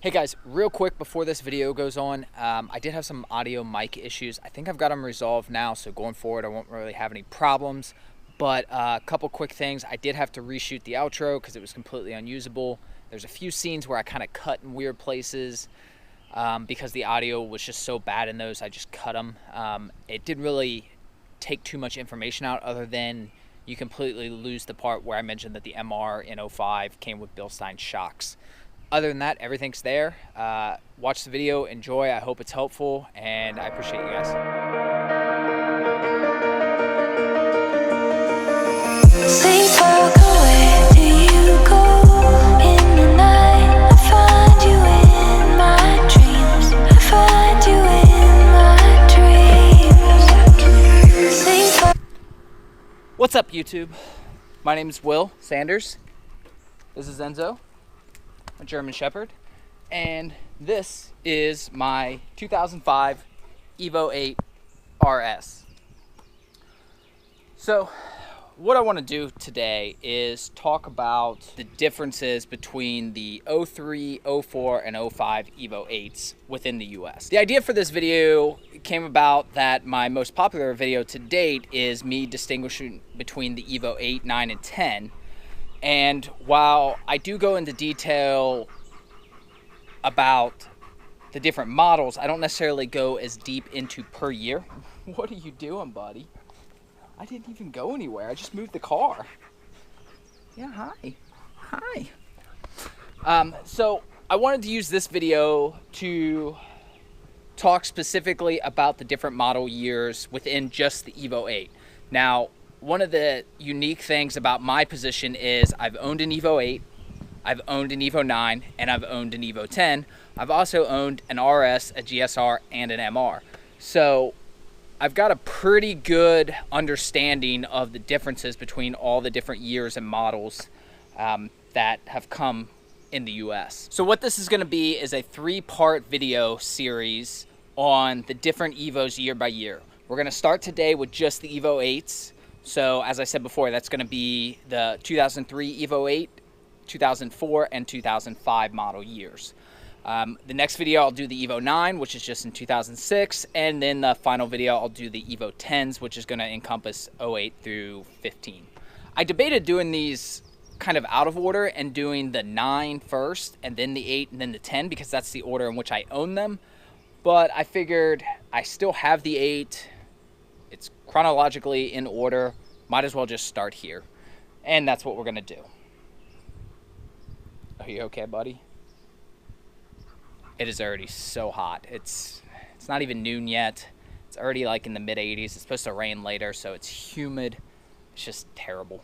Hey guys, real quick before this video goes on, I did have some audio mic issues. I think I've got them resolved now, so going forward I won't really have any problems. But a couple quick things. I did have to reshoot the outro because it was completely unusable. There's a few scenes where I kind of cut in weird places because the audio was just so bad in those. I just cut them. It didn't really take too much information out other than you completely lose the part where I mentioned that the MR in 05 came with Bilstein shocks. Other than that, everything's there. Watch the video, enjoy. I hope it's helpful, and I appreciate you guys. Sleepwalk away, do you go in the night? I find you in my dreams. I find you in my dreams. Sleepwalk. What's up, YouTube? My name is Will Sanders. This is Enzo, a German Shepherd, and this is my 2005 Evo VIII RS. So what I want to do today is talk about the differences between the 03, 04, and 05 Evo VIIIs within the US. The idea for this video came about that my most popular video to date is me distinguishing between the Evo VIII, 9, and 10. And while I do go into detail about the different models, I don't necessarily go as deep into per year. What are you doing, buddy? I didn't even go anywhere. I just moved the car. Yeah, hi. Hi. So I wanted to use this video to talk specifically about the different model years within just the Evo VIII. Now, one of the unique things about my position is I've owned an Evo VIII, I've owned an Evo 9, and I've owned an Evo 10. I've also owned an RS, a GSR, and an MR. So I've got a pretty good understanding of the differences between all the different years and models that have come in the US. So what this is going to be is a 3-part video series on the different Evos year by year. We're going to start today with just the Evo VIIIs. So as I said before, that's going to be the 2003 Evo VIII, 2004, and 2005 model years. The next video I'll do the Evo 9, which is just in 2006, and then the final video I'll do the Evo 10s, which is going to encompass 08 through 15. I debated doing these kind of out of order and doing the 9 first, and then the 8, and then the 10, because that's the order in which I own them. But I figured I still have the 8. It's chronologically in order. Might as well just start here. And that's what we're going to do. Are you okay, buddy? It is already so hot. It's not even noon yet. It's already like in the mid-80s. It's supposed to rain later, so it's humid. It's just terrible.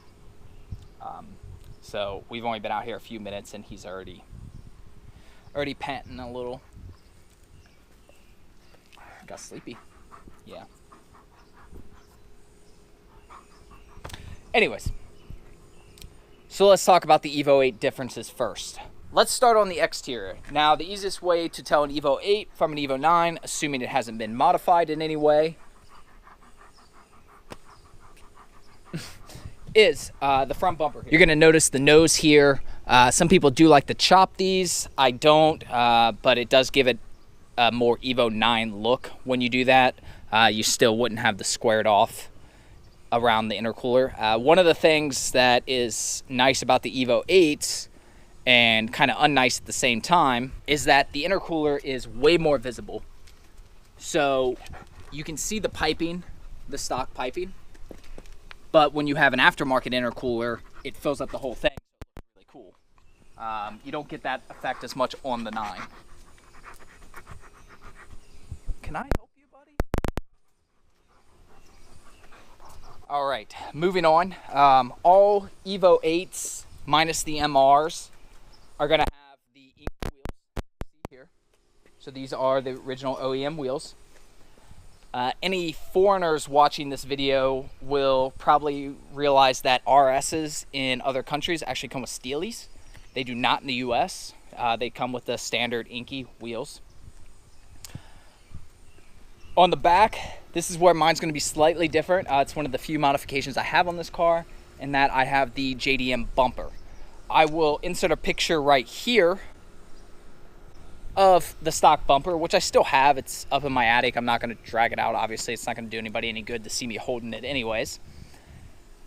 So we've only been out here a few minutes, and he's already panting a little. Got sleepy. Yeah. Anyways, so let's talk about the Evo VIII differences first. Let's start on the exterior. Now, the easiest way to tell an Evo VIII from an Evo 9, assuming it hasn't been modified in any way, is the front bumper here. You're going to notice the nose here. Some people do like to chop these. I don't, but it does give it a more Evo 9 look when you do that. You still wouldn't have the squared off around the intercooler. One of the things that is nice about the Evo VIIIs and kind of unnice at the same time is that the intercooler is way more visible. So you can see the piping, the stock piping, but when you have an aftermarket intercooler, it fills up the whole thing. So it looks really cool. You don't get that effect as much on the 9. Can I help you, buddy? All right, moving on. All Evo VIIIs minus the MRs are going to have the ink wheels you see here. So these are the original OEM wheels. Any foreigners watching this video will probably realize that RSs in other countries actually come with steelies. They do not in the US. They come with the standard inky wheels. On the back, this is where mine's going to be slightly different. It's one of the few modifications I have on this car, in that I have the JDM bumper. I will insert a picture right here of the stock bumper, which I still have. It's up in my attic. I'm not going to drag it out. Obviously, it's not going to do anybody any good to see me holding it anyways.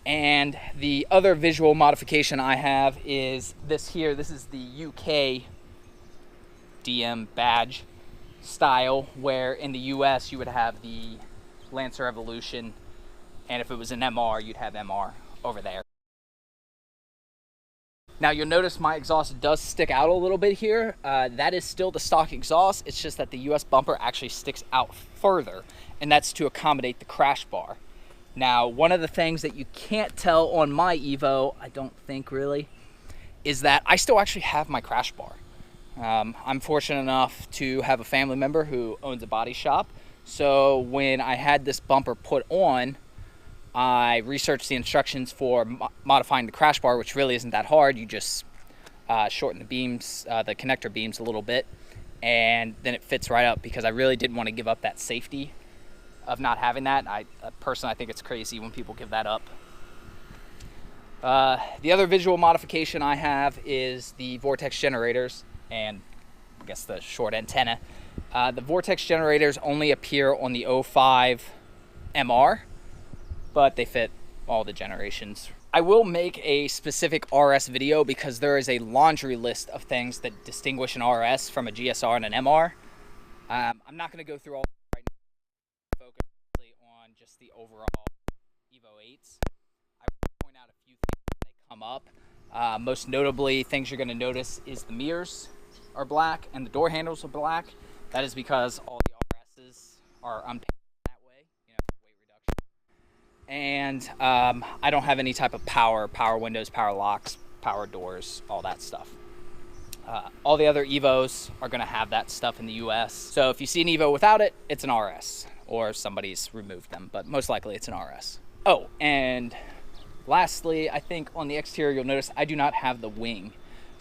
And the other visual modification I have is this here. This is the USDM badge style, where in the US you would have the Lancer Evolution, and if it was an MR, you'd have MR over there. Now you'll notice my exhaust does stick out a little bit here. That is still the stock exhaust. It's just that the US bumper actually sticks out further, and that's to accommodate the crash bar. Now, one of the things that you can't tell on my Evo, I don't think really, is that I still actually have my crash bar. I'm fortunate enough to have a family member who owns a body shop. So when I had this bumper put on, I researched the instructions for modifying the crash bar, which really isn't that hard. You just shorten the beams, the connector beams a little bit, and then it fits right up, because I really didn't want to give up that safety of not having that. Personally, I think it's crazy when people give that up. The other visual modification I have is the vortex generators, and I guess the short antenna. The vortex generators only appear on the 05 MR, but they fit all the generations. I will make a specific RS video, because there is a laundry list of things that distinguish an RS from a GSR and an MR. I'm not going to go through all right now. Focus on just the overall Evo 8's. I will point out a few things when they come up. Most notably, things you're going to notice is the mirrors are black and the door handles are black. That is because all the RS's are unpainted that way, you know, weight reduction. And I don't have any type of power windows, power locks, power doors, all that stuff. All the other Evos are going to have that stuff in the US. So if you see an Evo without it, it's an RS, or somebody's removed them, but most likely it's an RS. Oh, and lastly, I think on the exterior you'll notice I do not have the wing.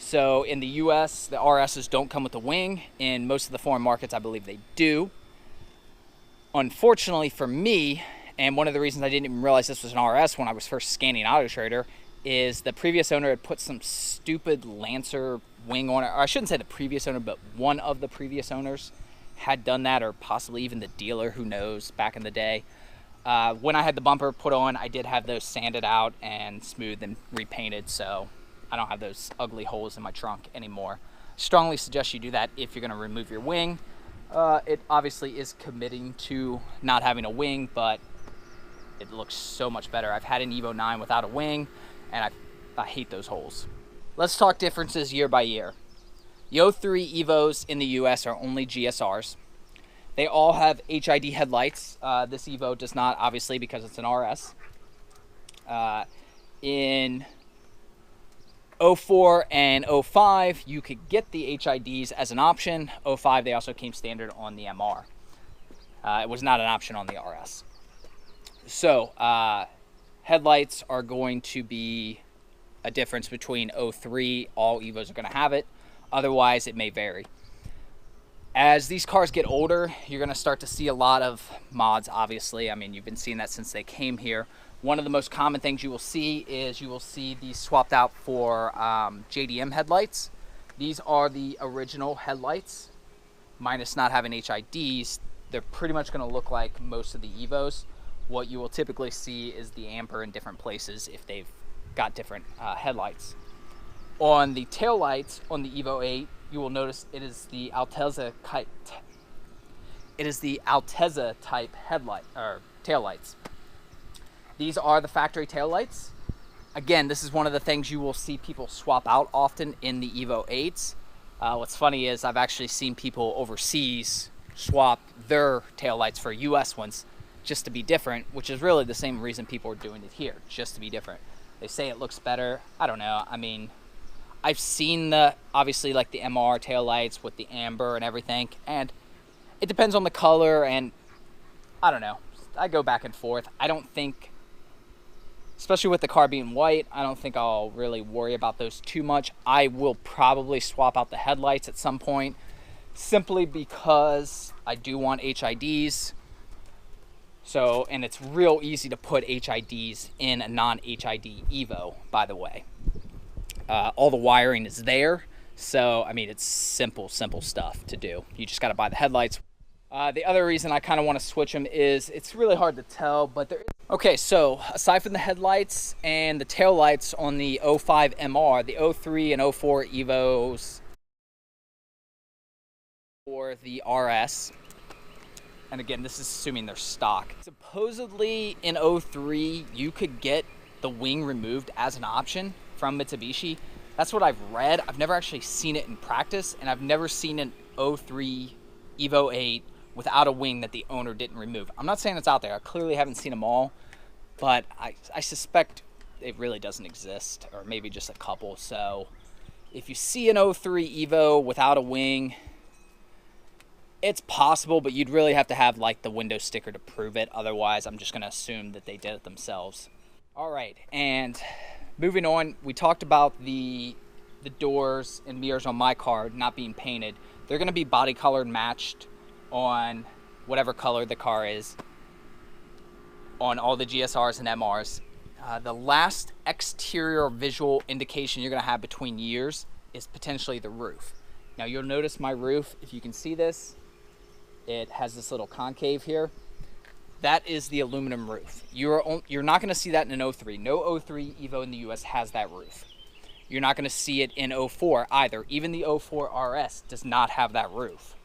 So in the US, the RS's don't come with the wing. In most of the foreign markets, I believe they do. Unfortunately for me, and one of the reasons I didn't even realize this was an RS when I was first scanning AutoTrader, is the previous owner had put some stupid Lancer wing on it. Or I shouldn't say the previous owner, but one of the previous owners had done that, or possibly even the dealer, who knows, back in the day. When I had the bumper put on, I did have those sanded out and smoothed and repainted, so I don't have those ugly holes in my trunk anymore. Strongly suggest you do that if you're going to remove your wing. It obviously is committing to not having a wing, but it looks so much better. I've had an Evo 9 without a wing, and I hate those holes. Let's talk differences year by year. The 03 Evos in the US are only GSRs. They all have HID headlights. This Evo does not, obviously, because it's an RS. In 04 and 05, you could get the HIDs as an option. 05, they also came standard on the MR. It was not an option on the RS. So, headlights are going to be a difference between 03. All Evos are going to have it. Otherwise, it may vary. As these cars get older, you're going to start to see a lot of mods, obviously. I mean, you've been seeing that since they came here. One of the most common things you will see is you will see these swapped out for JDM headlights. These are the original headlights, minus not having HIDs. They're pretty much going to look like most of the Evos. What you will typically see is the amber in different places if they've got different headlights. On the taillights on the Evo 8, you will notice it is the Altezza type headlight or taillights. These are the factory taillights. Again, this is one of the things you will see people swap out often in the Evo 8s. What's funny is I've actually seen people overseas swap their taillights for US ones just to be different, which is really the same reason people are doing it here, just to be different. They say it looks better. I don't know. I mean, I've seen obviously like the MR taillights with the amber and everything, and it depends on the color, and I don't know. I go back and forth. I don't think, especially with the car being white, I don't think I'll really worry about those too much. I will probably swap out the headlights at some point, simply because I do want HIDs. So, and it's real easy to put HIDs in a non-HID Evo, by the way. All the wiring is there, So, I mean, it's simple stuff to do. You just got to buy the headlights. The other reason I kind of want to switch them is it's really hard to tell, but there. Okay, so aside from the headlights and the tail lights on the 05 MR, the 03 and 04 Evos or the RS, and again, this is assuming they're stock. Supposedly in 03, you could get the wing removed as an option from Mitsubishi. That's what I've read. I've never actually seen it in practice, and I've never seen an 03 Evo 8 without a wing that the owner didn't remove. I'm not saying it's out there. I clearly haven't seen them all, but I suspect it really doesn't exist, or maybe just a couple. So if you see an 03 Evo without a wing, it's possible, but you'd really have to have like the window sticker to prove it. Otherwise, I'm just going to assume that they did it themselves. All right, and moving on, we talked about the doors and mirrors on my car not being painted. They're going to be body colored matched on whatever color the car is on all the GSRs and MRs. The last exterior visual indication you're going to have between years is potentially the roof. Now you'll notice my roof, if you can see this, it has this little concave here. That is the aluminum roof. You're not going to see that in an 03. No 03 Evo in the US has that roof. You're not going to see it in 04 either. Even the 04 RS does not have that roof.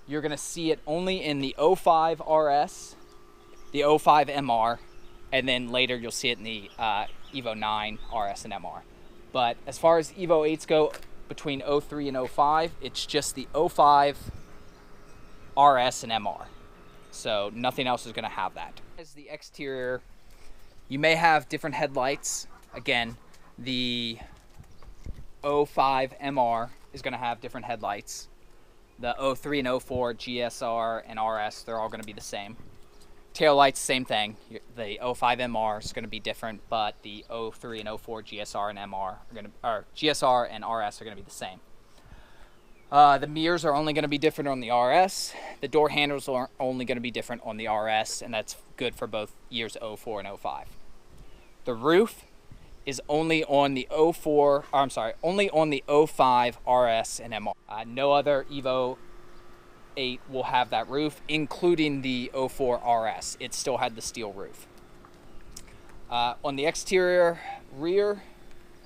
You're going to see it only in the 05 RS, the 05 MR, and then later you'll see it in the Evo 9 RS and MR. But as far as Evo 8s go, between 03 and 05, it's just the 05 RS and MR. So nothing else is going to have that. As the exterior, you may have different headlights. Again, the 05 MR is going to have different headlights. The 03 and 04 GSR and RS, they're all going to be the same. Tail lights, same thing. The 05 MR is going to be different, but the 03 and 04 GSR and MR are going to, or GSR and RS are going to be the same. The mirrors are only going to be different on the RS. The door handles are only going to be different on the RS, and that's good for both years 04 and 05. The roof is only on the 04, or I'm sorry, only on the 05 RS and MR. No other Evo 8 will have that roof, including the 04 RS. It still had the steel roof. On the exterior rear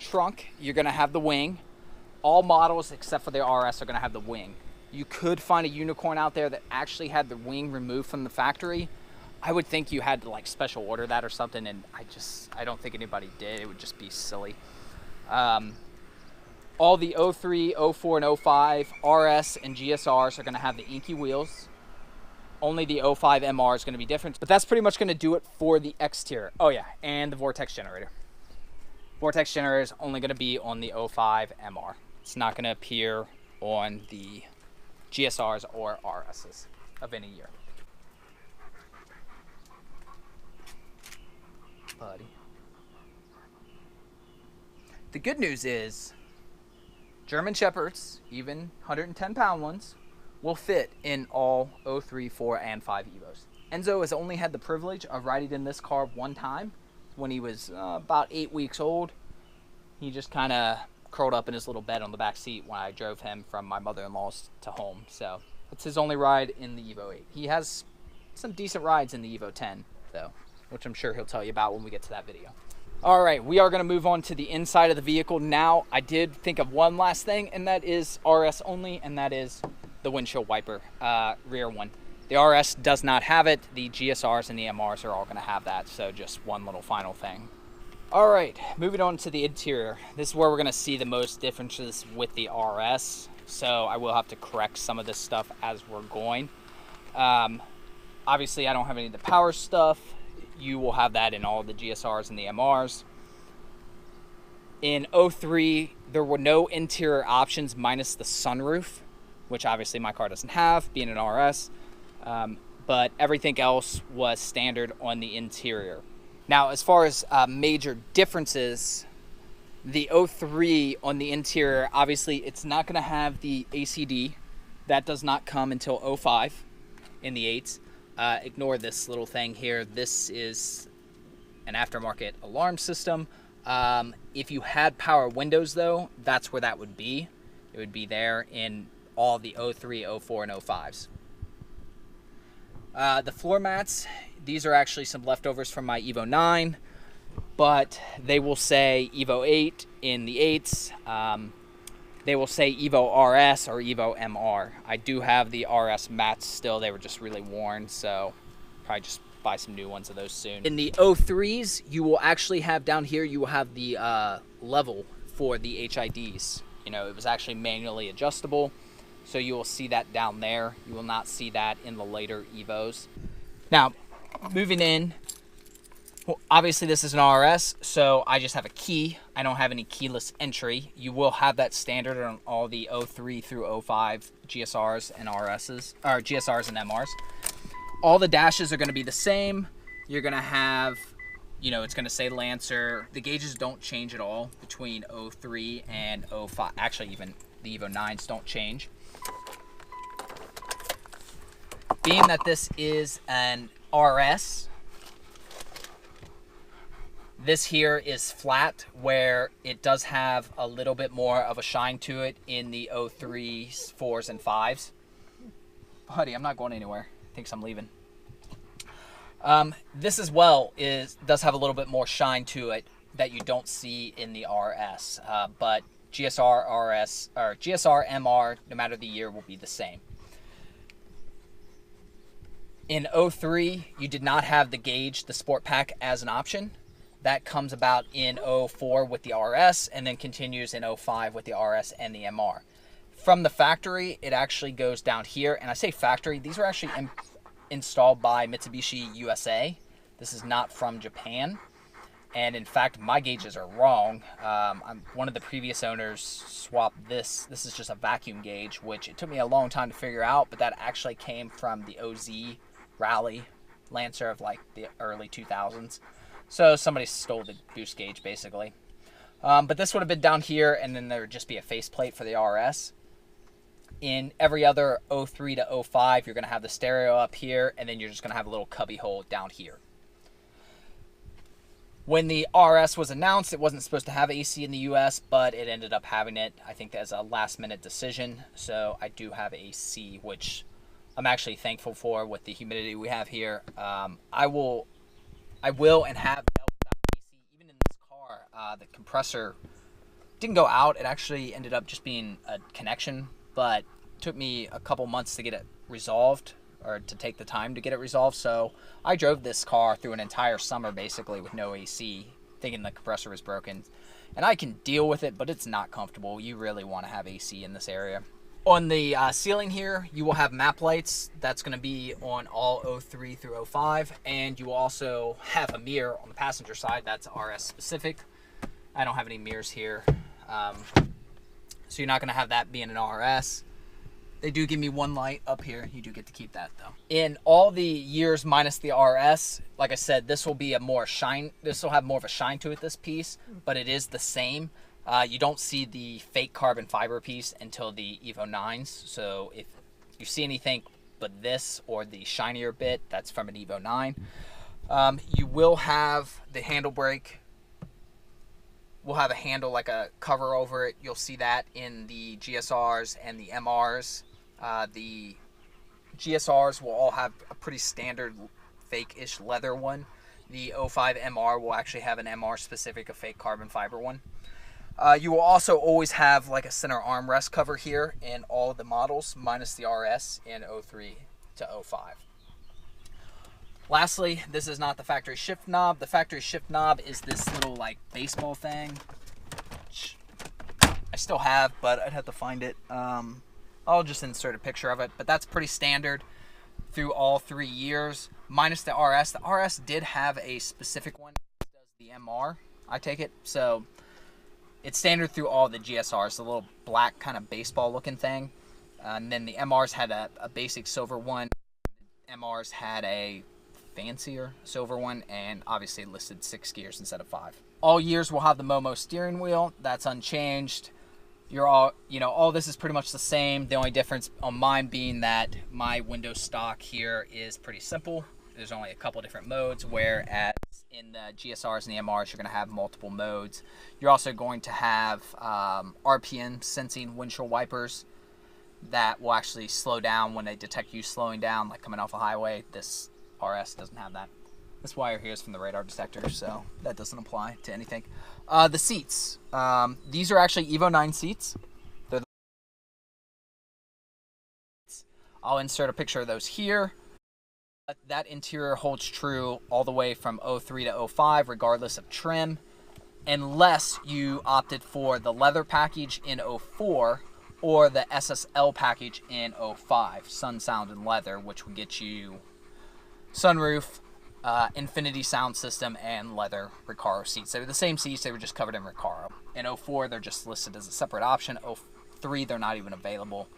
trunk, you're going to have the wing. All models except for the RS are going to have the wing. You could find a unicorn out there that actually had the wing removed from the factory. I would think you had to like special order that or something, and I don't think anybody did. It would just be silly. All the 03, 04, and 05 RS and GSRs are going to have the inky wheels. Only the 05 MR is going to be different. But that's pretty much going to do it for the exterior. Oh yeah, and the vortex generator. Vortex generator is only going to be on the 05 MR. It's not going to appear on the GSRs or RSs of any year. Buddy. The good news is German Shepherds, even 110-pound ones, will fit in all 03, 4, and 5 Evos. Enzo has only had the privilege of riding in this car one time when he was about 8 weeks old. He just kind of curled up in his little bed on the back seat when I drove him from my mother-in-law's to home. So it's his only ride in the Evo 8. He has some decent rides in the Evo 10, though, which I'm sure he'll tell you about when we get to that video. All right, we are going to move on to the inside of the vehicle now. I did think of one last thing, and that is RS only, and that is the windshield wiper, rear one. The RS does not have it. The GSRs and the MRs are all going to have that, so just one little final thing. All right, moving on to the interior. This is where we're going to see the most differences with the RS, so I will have to correct some of this stuff as we're going. Obviously, I don't have any of the power stuff. You will have that in all the GSRs and the MRs. In 03, there were no interior options minus the sunroof, which obviously my car doesn't have, being an RS. But everything else was standard on the interior. Now, as far as major differences, the 03 on the interior, obviously it's not going to have the ACD. That does not come until 05 in the 8s. Ignore this little thing here. This is an aftermarket alarm system. If you had power windows, though, that's where that would be. It It would be there in all the 03, 04, and 05s. The floor mats, these are actually some leftovers from my Evo 9, but they will say Evo 8 in the 8s. They will say Evo RS or Evo MR. I do have the RS mats still. They were just really worn, so probably just buy some new ones of those soon. In the 03s, you will actually have down here, you will have the level for the HIDs. You know, it was actually manually adjustable, so you will see that down there. You will not see that in the later Evos. Now, moving in, well, obviously this is an RS, so I just have a key. I don't have any keyless entry. You will have that standard on all the 03 through 05 GSRs and RSs, or GSRs and MRs. All the dashes are going to be the same. You're going to have, you know, it's going to say Lancer. The gauges don't change at all between 03 and 05. Actually, even the Evo 9s don't change. Being that this is an RS, this here is flat, where it does have a little bit more of a shine to it in the 03s, 4s, and 5s. Buddy, I'm not going anywhere. Thinks I'm leaving. This as well does have a little bit more shine to it that you don't see in the RS, but GSR, RS, or GSR, MR, no matter the year, will be the same. In 03, you did not have the gauge, the Sport Pack, as an option. That comes about in 04 with the RS, and then continues in 05 with the RS and the MR. From the factory, it actually goes down here, and I say factory, these were actually installed by Mitsubishi USA. This is not from Japan, and in fact, my gauges are wrong. One of the previous owners swapped this. This is just a vacuum gauge, which it took me a long time to figure out, but that actually came from the OZ Rally Lancer of like the early 2000s. So somebody stole the boost gauge, basically. But this would have been down here, and then there would just be a faceplate for the RS. In every other 03 to 05, you're going to have the stereo up here, and then you're just going to have a little cubby hole down here. When the RS was announced, it wasn't supposed to have AC in the US, but it ended up having it, I think, as a last-minute decision. So I do have AC, which I'm actually thankful for with the humidity we have here. I will and have dealt without AC. Even in this car, the compressor didn't go out. It actually ended up just being a connection, but it took me a couple months to get it resolved, or to take the time to get it resolved. So I drove this car through an entire summer basically with no AC, thinking the compressor was broken. And I can deal with it, but it's not comfortable. You really want to have AC in this area. On the ceiling here, you will have map lights. That's going to be on all 03 through 05, and you will also have a mirror on the passenger side. That's RS specific. I don't have any mirrors here, so you're not going to have that being an RS. They do give me one light up here. You do get to keep that though. In all the years minus the RS, like I said, this will be a more shine. This will have more of a shine to it, this piece, but it is the same. You don't see the fake carbon fiber piece until the Evo 9s. So if you see anything but this or the shinier bit, that's from an Evo 9. You will have the handle brake. We'll have a handle, like a cover over it. You'll see that in the GSRs and the MRs. The GSRs will all have a pretty standard fake-ish leather one. The 05 MR will actually have an MR specific, a fake carbon fiber one. You will also always have like a center armrest cover here in all the models, minus the RS in 03 to 05. Lastly, this is not the factory shift knob. The factory shift knob is this little like baseball thing, which I still have, but I'd have to find it. I'll just insert a picture of it, but that's pretty standard through all 3 years, minus the RS. The RS did have a specific one, does the MR, I take it. So it's standard through all the GSRs, the little black kind of baseball looking thing. And then the MRs had a basic silver one. MRs had a fancier silver one, and obviously listed 6 gears instead of 5. All years will have the Momo steering wheel. That's unchanged. All this is pretty much the same. The only difference on mine being that my window stock here is pretty simple. There's only a couple different modes, whereas in the GSRs and the MRs, you're going to have multiple modes. You're also going to have RPM sensing windshield wipers that will actually slow down when they detect you slowing down, like coming off a highway. This RS doesn't have that. This wire here is from the radar detector, so that doesn't apply to anything. The seats. These are actually Evo VIII seats. I'll insert a picture of those here. That interior holds true all the way from 03 to 05, regardless of trim, unless you opted for the leather package in 04 or the SSL package in 05, Sun, Sound, and Leather, which would get you sunroof, Infinity sound system, and leather Recaro seats. They were the same seats, they were just covered in Recaro. In 04, they're just listed as a separate option. 03, they're not even available.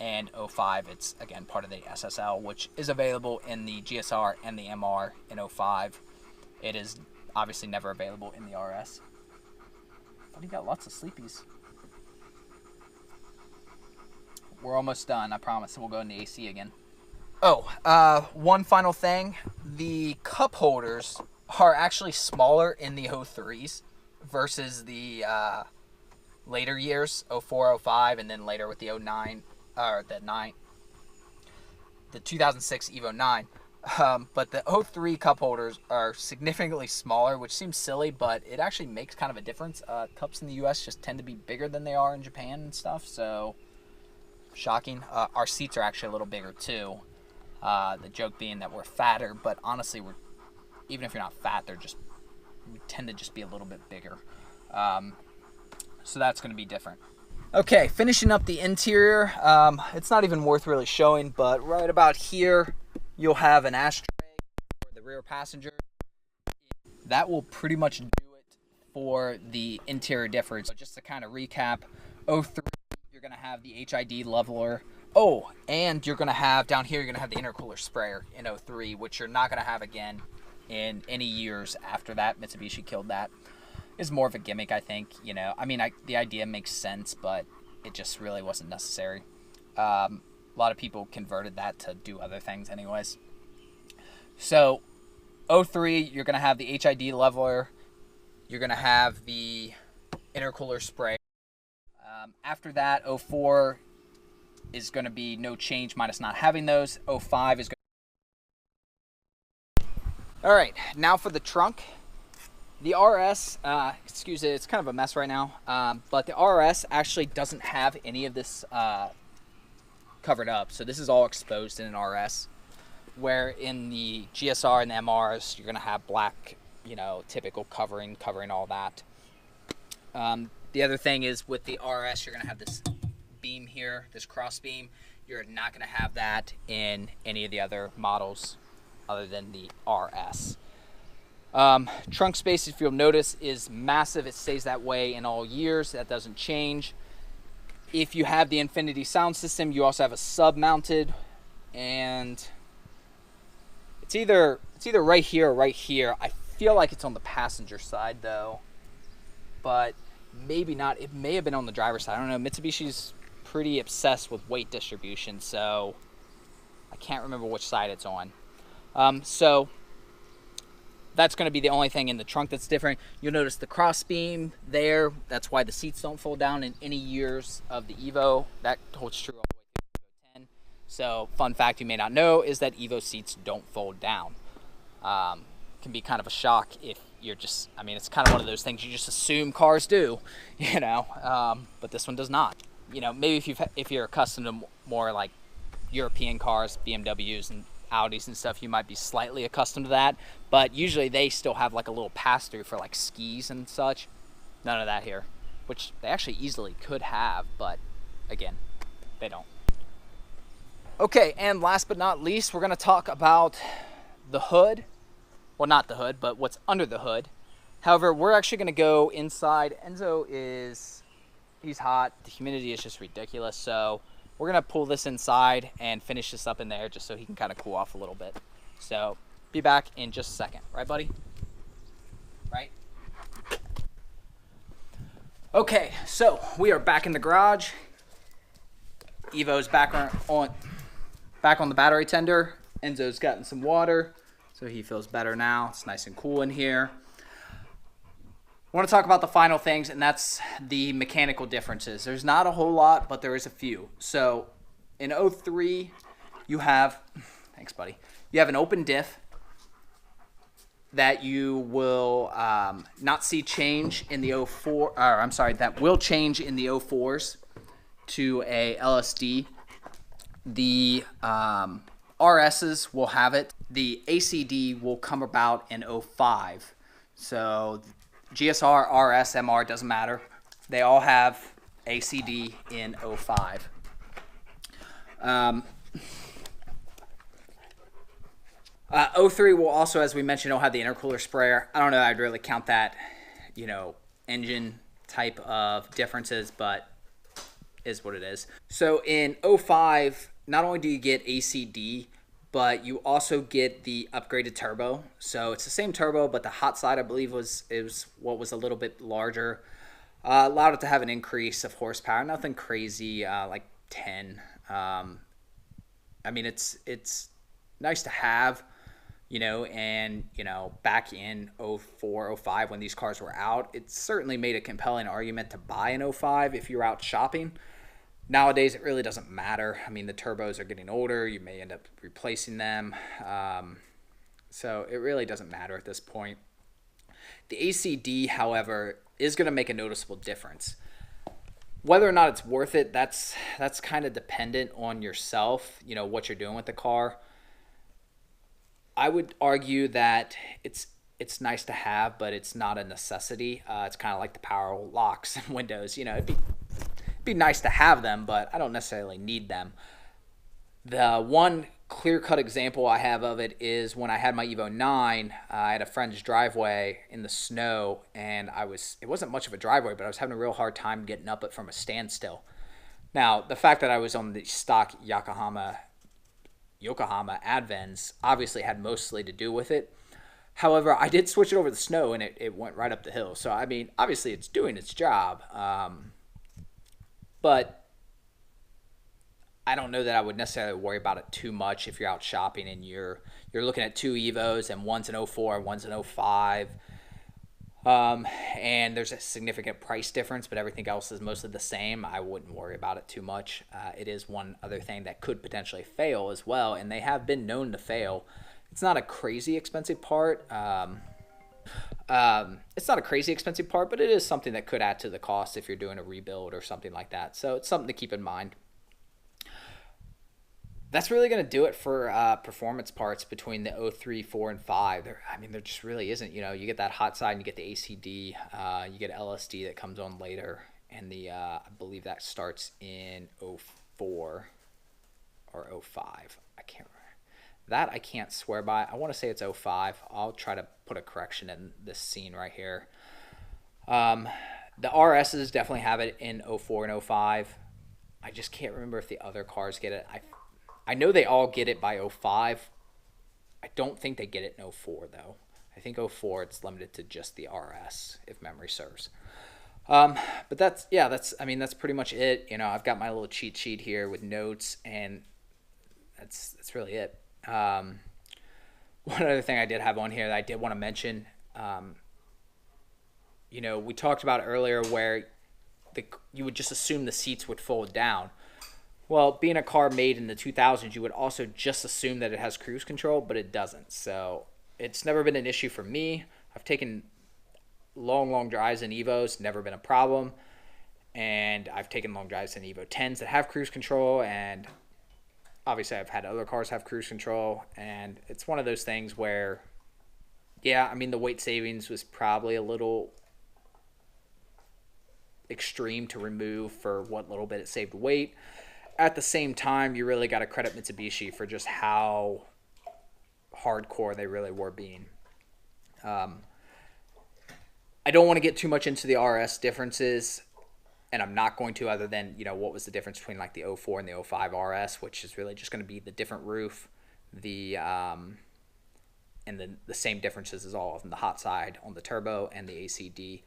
And 05, it's, again, part of the SSL, which is available in the GSR and the MR in 05. It is obviously never available in the RS. But he got lots of sleepies. We're almost done, I promise. We'll go in the AC again. Oh, one final thing. The cup holders are actually smaller in the 03s versus the later years, 04, 05, and then later with the 09. Or the 2006 Evo 9. But the 03 cup holders are significantly smaller, which seems silly, but it actually makes kind of a difference. Cups in the US just tend to be bigger than they are in Japan and stuff, so shocking. Our seats are actually a little bigger too. The joke being that we're fatter, but honestly, even if you're not fat, we tend to just be a little bit bigger. So that's going to be different. Okay, finishing up the interior. It's not even worth really showing, but right about here, you'll have an ashtray for the rear passenger. That will pretty much do it for the interior difference. So just to kind of recap, 03, you're going to have the HID leveler. Oh, and you're going to have, down here, you're going to have the intercooler sprayer in 03, which you're not going to have again in any years after that. Mitsubishi killed that. Is more of a gimmick, I think. You know, I mean, the idea makes sense, but it just really wasn't necessary. A lot of people converted that to do other things anyways. So 03, you're going to have the HID leveler. You're going to have the intercooler spray. After that, 04 is going to be no change minus not having those. 05 is going to... All right, now for the trunk. The RS, excuse it, it's kind of a mess right now, but the RS actually doesn't have any of this covered up. So this is all exposed in an RS, where in the GSR and the MRs, you're going to have black, you know, typical covering all that. The other thing is with the RS, you're going to have this beam here, this cross beam. You're not going to have that in any of the other models other than the RS. Trunk space, if you'll notice, is massive. It stays that way in all years. That doesn't change. If you have the Infinity sound system, you also have a sub mounted, and it's either right here or right here. I feel like it's on the passenger side though, but maybe not. It may have been on the driver's side. I don't know. Mitsubishi's pretty obsessed with weight distribution, so I can't remember which side it's on. So that's going to be the only thing in the trunk that's different. You'll notice the cross beam there. That's why the seats don't fold down in any years of the Evo. That holds true all the way through Evo 10. So, fun fact you may not know is that Evo seats don't fold down. Can be kind of a shock if you're just, I mean, it's kind of one of those things you just assume cars do, you know, but this one does not. You know, maybe if you're accustomed to more like European cars, BMWs and Audis and stuff, you might be slightly accustomed to that, but usually they still have like a little pass-through for like skis and such. None of that here, which they actually easily could have, but again, they don't. Okay, and last but not least, we're going to talk about the hood. Well, not the hood, but what's under the hood. However, we're actually going to go inside. Enzo he's hot. The humidity is just ridiculous, so we're going to pull this inside and finish this up in there just so he can kind of cool off a little bit. So, be back in just a second. Right, buddy? Right? Okay, so we are back in the garage. Evo's back on the battery tender. Enzo's gotten some water. So he feels better now. It's nice and cool in here. I want to talk about the final things, and that's the mechanical differences. There's not a whole lot, but there is a few. So in 03, you have, thanks buddy, you have an open diff that you will not see change in the 04, or I'm sorry, that will change in the 04s to a LSD. The RSs will have it. The ACD will come about in 05. So GSR, RS, MR, doesn't matter. They all have ACD in 05. 03 will also, as we mentioned, will have the intercooler sprayer. I don't know, I'd really count that, engine type of differences, but is what it is. So in 05, not only do you get ACD, but you also get the upgraded turbo. So it's the same turbo, but the hot side, I believe, is what was a little bit larger. Allowed it to have an increase of horsepower. Nothing crazy, like 10. I mean, it's nice to have, and, back in 04, 05, when these cars were out, it certainly made a compelling argument to buy an 05 if you're out shopping. Nowadays, it really doesn't matter. I mean, the turbos are getting older. You may end up replacing them. So it really doesn't matter at this point. The ACD, however, is going to make a noticeable difference. Whether or not it's worth it, that's kind of dependent on yourself, what you're doing with the car. I would argue that it's nice to have, but it's not a necessity. It's kind of like the power locks and windows. It'd be nice to have them, but I don't necessarily need them. The one clear-cut example I have of it is when I had my Evo IX. I had a friend's driveway in the snow, and it wasn't much of a driveway, but I was having a real hard time getting up it from a standstill. Now, the fact that I was on the stock Yokohama Advents obviously had mostly to do with it. However, I did switch it over the snow, and it went right up the hill. So, I mean, obviously it's doing its job. But I don't know that I would necessarily worry about it too much if you're out shopping and you're looking at two Evos, and one's an 04 and one's an 05. And there's a significant price difference, but everything else is mostly the same. I wouldn't worry about it too much. It is one other thing that could potentially fail as well, and they have been known to fail. It's not a crazy expensive part. It's not a crazy expensive part, but it is something that could add to the cost if you're doing a rebuild or something like that. So it's something to keep in mind. That's really going to do it for performance parts between the 03, 4, and 5. There just really isn't. You get that hot side and you get the ACD. You get LSD that comes on later. And I believe that starts in 04 or 05. I can't remember. That I can't swear by. I want to say it's 05. I'll try to put a correction in this scene right here. The RSs definitely have it in 04 and 05. I just can't remember if the other cars get it. I know they all get it by 05. I don't think they get it in 04, though. I think 04 it's limited to just the RS, if memory serves. But that's pretty much it. I've got my little cheat sheet here with notes, and that's really it. One other thing I did have on here that I did want to mention, we talked about earlier where you would just assume the seats would fold down. Well, being a car made in the 2000s, you would also just assume that it has cruise control, but it doesn't. So it's never been an issue for me. I've taken long drives in Evos, never been a problem. And I've taken long drives in Evo 10s that have cruise control, and obviously I've had other cars have cruise control, and it's one of those things where, the weight savings was probably a little extreme to remove for what little bit it saved weight. At the same time, you really got to credit Mitsubishi for just how hardcore they really were being. I don't want to get too much into the RS differences, and I'm not going to, other than, what was the difference between like the 04 and the 05 RS, which is really just going to be the different roof, and the same differences as all of them, the hot side on the turbo and the ACD.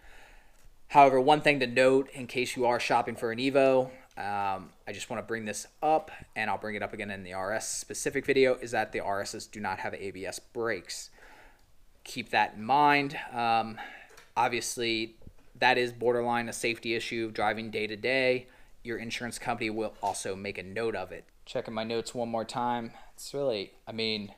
However, one thing to note in case you are shopping for an Evo, I just want to bring this up, and I'll bring it up again in the RS specific video, is that the RSs do not have ABS brakes. Keep that in mind. Obviously, that is borderline a safety issue driving day to day. Your insurance company will also make a note of it. Checking my notes one more time. It's really, I mean,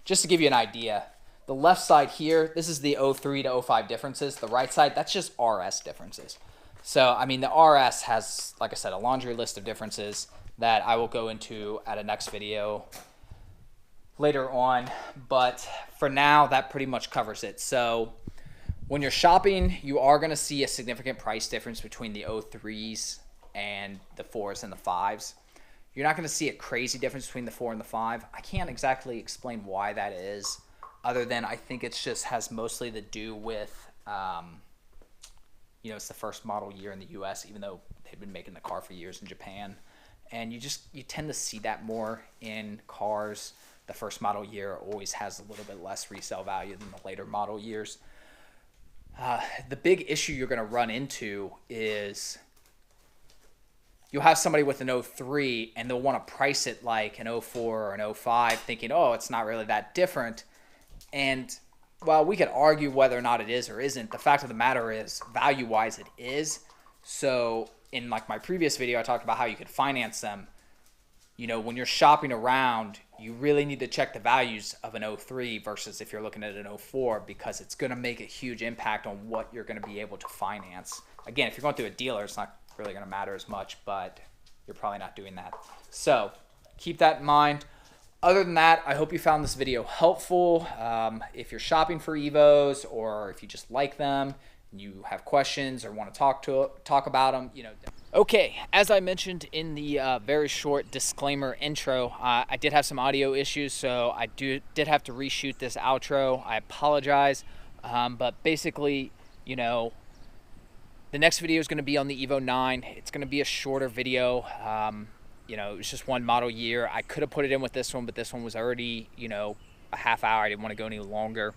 just to give you an idea, the left side here, this is the 03 to 05 differences. The right side, that's just RS differences. So, I mean, the RS has, like I said, a laundry list of differences that I will go into at a next video later on. But for now, that pretty much covers it. So when you're shopping, you are going to see a significant price difference between the 03s and the 4s and the 5s. You're not going to see a crazy difference between the 4 and the 5. I can't exactly explain why that is, other than I think it just has mostly to do with, it's the first model year in the U.S., even though they've been making the car for years in Japan. And you tend to see that more in cars. The first model year always has a little bit less resale value than the later model years. The big issue you're going to run into is you'll have somebody with an 03 and they'll want to price it like an 04 or an 05, thinking, oh, it's not really that different. And while we could argue whether or not it is or isn't, the fact of the matter is, value-wise, it is. So in like my previous video, I talked about how you could finance them. When you're shopping around, you really need to check the values of an 03 versus if you're looking at an 04, because it's going to make a huge impact on what you're going to be able to finance. Again, if you're going through a dealer, it's not really going to matter as much, but you're probably not doing that. So keep that in mind. Other than that, I hope you found this video helpful. If you're shopping for Evos, or if you just like them, and you have questions or want to talk about them, Okay, as I mentioned in the very short disclaimer intro, I did have some audio issues, so I did have to reshoot this outro. I apologize, but basically, the next video is going to be on the Evo 9. It's going to be a shorter video. It was just one model year. I could have put it in with this one, but this one was already, a half hour. I didn't want to go any longer.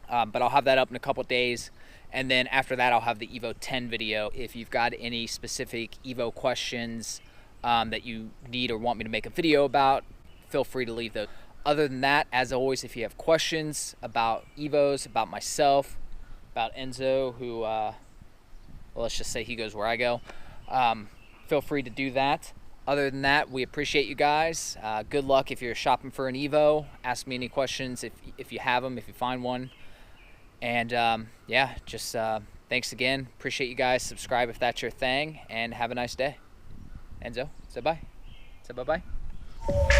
But I'll have that up in a couple days. And then after that, I'll have the Evo 10 video. If you've got any specific Evo questions that you need or want me to make a video about, feel free to leave those. Other than that, as always, if you have questions about Evos, about myself, about Enzo, who, well, let's just say he goes where I go, feel free to do that. Other than that, we appreciate you guys. Good luck if you're shopping for an Evo. Ask me any questions if you have them, if you find one. And yeah, just thanks again. Appreciate you guys. Subscribe if that's your thing, and have a nice day. Enzo, say bye. Say bye-bye.